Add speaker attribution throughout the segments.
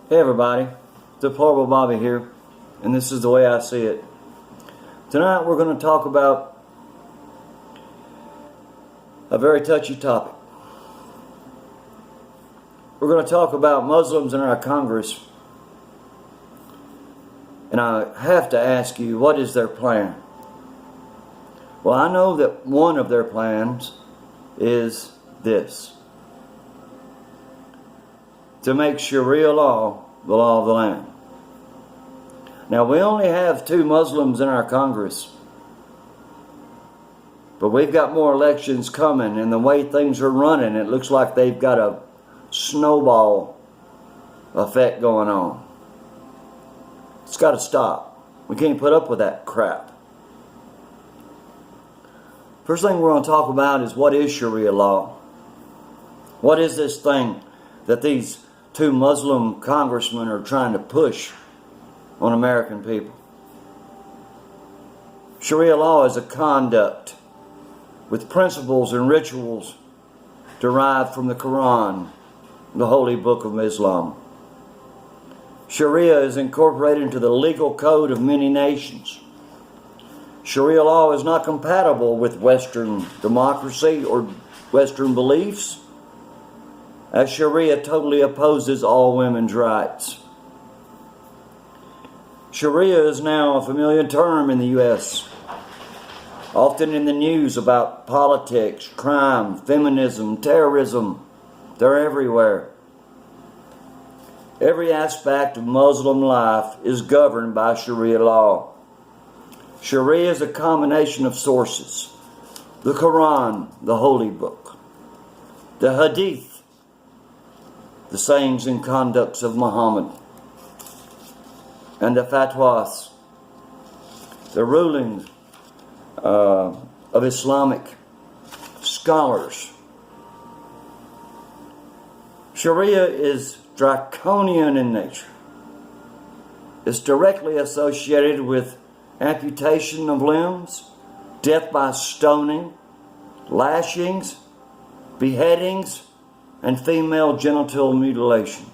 Speaker 1: Hey everybody, Deplorable Bobby here, and this is the way I see it. Tonight we're going to talk about a very touchy topic. We're going to talk about Muslims in our Congress, and I have to ask you, what is their plan? Well, I know that one of their plans is this: to make Sharia law the law of the land. Now, we only have 2 Muslims in our Congress, but we've got more elections coming, and the way things are running, it looks like they've got a snowball effect going on. It's got to stop. We can't put up with that crap. First thing we're going to talk about is, what is Sharia law? What is this thing that these 2 Muslim congressmen are trying to push on American people? Sharia law is a conduct with principles and rituals derived from the Quran, the holy book of Islam. Sharia is incorporated into the legal code of many nations. Sharia law is not compatible with Western democracy or Western beliefs, as Sharia totally opposes all women's rights. Sharia is now a familiar term in the U.S., often in the news about politics, crime, feminism, terrorism. They're everywhere. Every aspect of Muslim life is governed by Sharia law. Sharia is a combination of sources: the Quran, the holy book; the Hadith, the sayings and conducts of Muhammad; and the fatwas, the rulings of Islamic scholars. Sharia is draconian in nature. It's directly associated with amputation of limbs, death by stoning, lashings, beheadings, and female genital mutilation.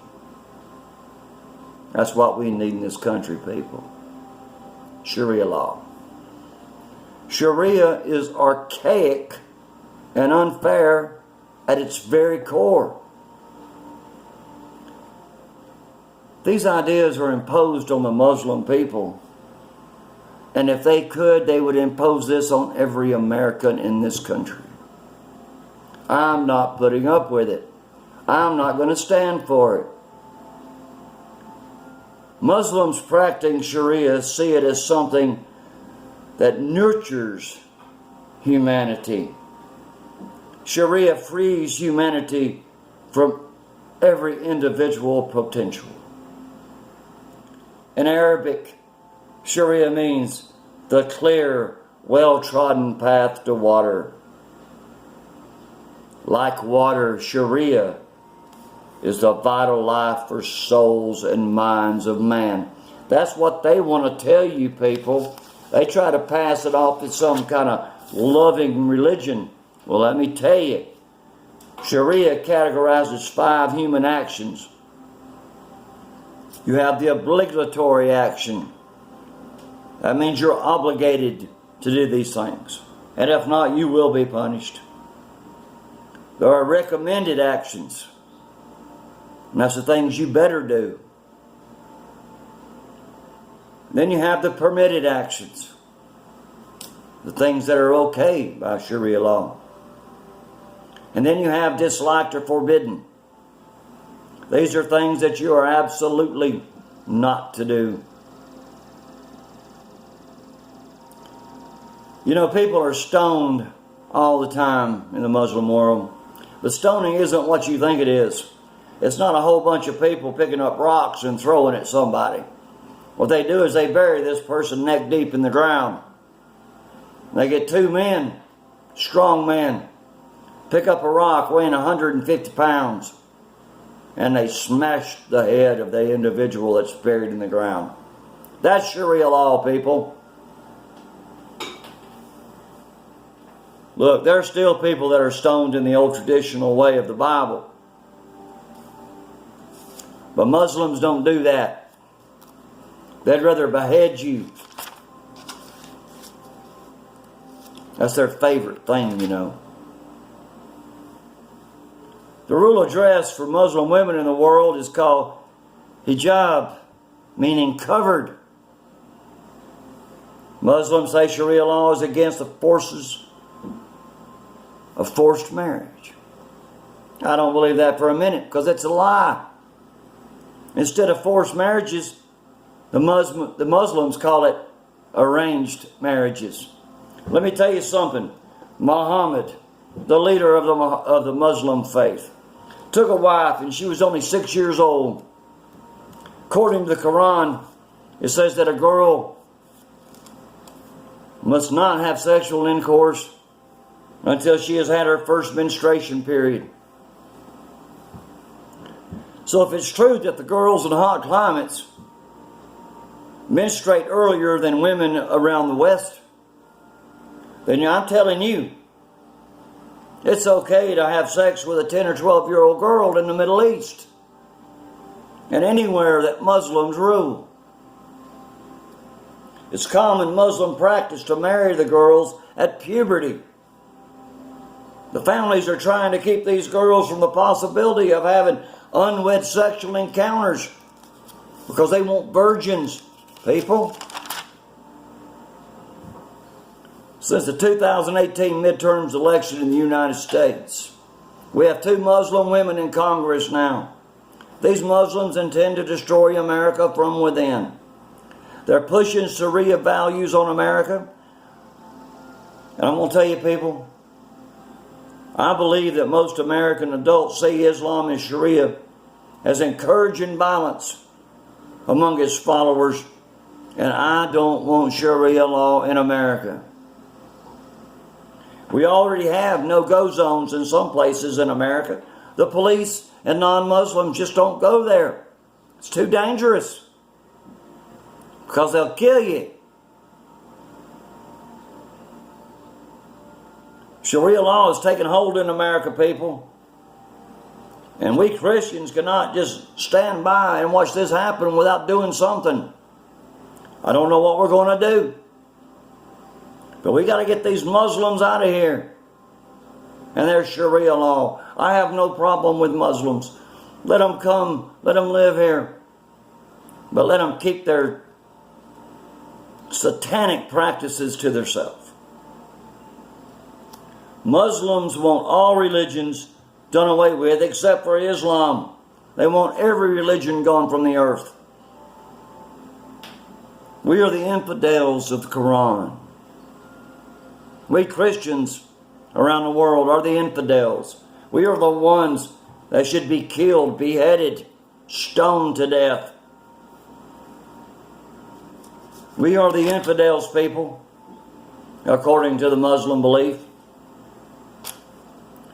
Speaker 1: That's what we need in this country, people. Sharia law. Sharia is archaic and unfair at its very core. These ideas are imposed on the Muslim people, and if they could, they would impose this on every American in this country. I'm not putting up with it. I'm not going to stand for it. Muslims practicing Sharia see it as something that nurtures humanity. Sharia frees humanity from every individual potential. In Arabic, Sharia means the clear, well-trodden path to water. Like water, Sharia is the vital life for souls and minds of man. That's what they want to tell you, people. They try to pass it off as some kind of loving religion. Well, let me tell you, Sharia categorizes 5 human actions. You have the obligatory action. That means you're obligated to do these things, and if not, you will be punished. There are recommended actions, and that's the things you better do. Then you have the permitted actions, the things that are okay by Sharia law. And then you have disliked or forbidden. These are things that you are absolutely not to do. You know, people are stoned all the time in the Muslim world. But stoning isn't what you think it is. It's not a whole bunch of people picking up rocks and throwing at somebody. What they do is they bury this person neck deep in the ground. They get 2 men, strong men, pick up a rock weighing 150 pounds, and they smash the head of the individual that's buried in the ground. That's Sharia law, people. Look, there are still people that are stoned in the old traditional way of the Bible. But Muslims don't do that. They'd rather behead you. That's their favorite thing, you know. The rule of dress for Muslim women in the world is called hijab, meaning covered. Muslims say Sharia law is against the forces of forced marriage. I don't believe that for a minute, because it's a lie. Instead of forced marriages, the Muslims call it arranged marriages. Let me tell you something. Muhammad, the leader of the Muslim faith, took a wife and she was only 6 years old. According to the Quran, it says that a girl must not have sexual intercourse until she has had her first menstruation period. So if it's true that the girls in hot climates menstruate earlier than women around the West, then I'm telling you, it's okay to have sex with a 10 or 12-year-old girl in the Middle East and anywhere that Muslims rule. It's common Muslim practice to marry the girls at puberty. The families are trying to keep these girls from the possibility of having unwed sexual encounters because they want virgins, people. Since the 2018 midterms election in the United States, we have 2 Muslim women in Congress now. These Muslims intend to destroy America from within. They're pushing Sharia values on America. And I'm going to tell you, people, I believe that most American adults see Islam and Sharia as encouraging violence among its followers, and I don't want Sharia law in America. We already have no-go zones in some places in America. The police and non-Muslims just don't go there. It's too dangerous because they'll kill you. Sharia law has taken hold in America, people. And we Christians cannot just stand by and watch this happen without doing something. I don't know what we're going to do. But we got to get these Muslims out of here. And there's Sharia law. I have no problem with Muslims. Let them come. Let them live here. But let them keep their satanic practices to themselves. Muslims want all religions done away with except for Islam. They want every religion gone from the earth. We are the infidels of the Quran. We Christians around the world are the infidels. We are the ones that should be killed, beheaded, stoned to death. We are the infidels, people, according to the Muslim belief.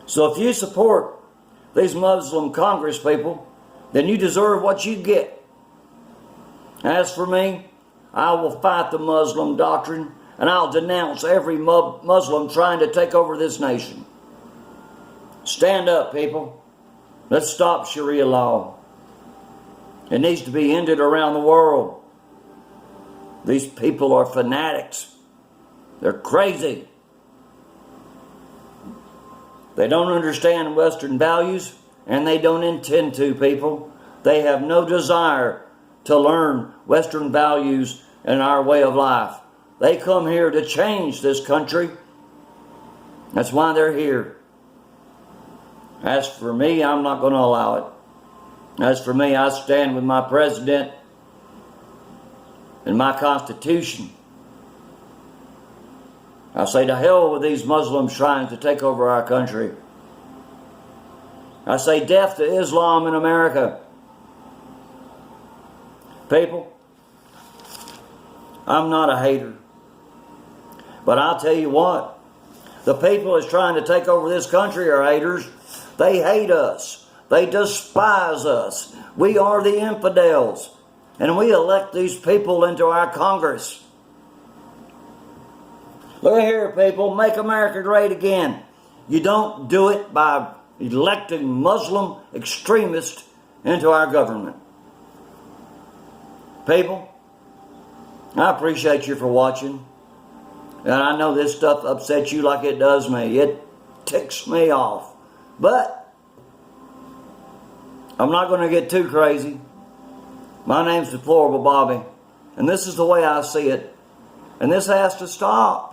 Speaker 1: So if you support these Muslim Congress people, then you deserve what you get. As for me, I will fight the Muslim doctrine, and I'll denounce every Muslim trying to take over this nation. Stand up, people. Let's stop Sharia law. It needs to be ended around the world. These people are fanatics. They're crazy. They don't understand Western values, and they don't intend to, people. They have no desire to learn Western values and our way of life. They come here to change this country. That's why they're here. As for me, I'm not going to allow it. As for me, I stand with my president and my Constitution. I say to hell with these Muslims trying to take over our country. I say death to Islam in America. People, I'm not a hater. But I'll tell you what, the people that's trying to take over this country are haters. They hate us. They despise us. We are the infidels. And we elect these people into our Congress. Look here, people. Make America great again. You don't do it by electing Muslim extremists into our government. People, I appreciate you for watching. And I know this stuff upsets you like it does me. It ticks me off. But I'm not going to get too crazy. My name's Deplorable Bobby. And this is the way I see it. And this has to stop.